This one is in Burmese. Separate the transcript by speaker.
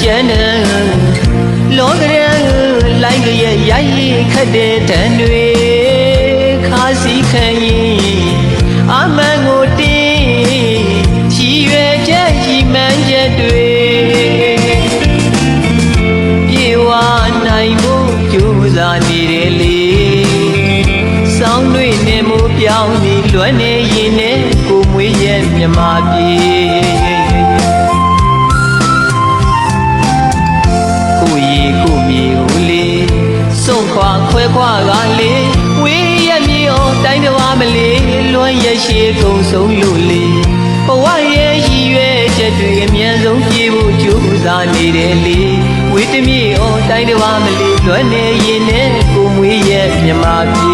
Speaker 1: chana logre like ye yai khade tanwe khasi khayi amangote chi yue che chi man che twe pyewa nai mo ju sa ni de le sound twe ne mo pyaung ni lwan ne yin ne ko mwe ye myama pyeခွာခွဲခွာကလေဝေးရမြေအောင်တိုင်းတော်မလေးလွမ်းရရှိကုံဆုံးလို့လေဘဝရဲ့ရည်ရွယ်ချက်တွေအမြန်ဆုံးပြေဖို့ကြိုးစားနေတယ်လေဝေးတမြေအောင်တိုင်းတော်မလေးလွမ်းနေရင်နဲ့ကိုမွေးရဲ့မြမပြေ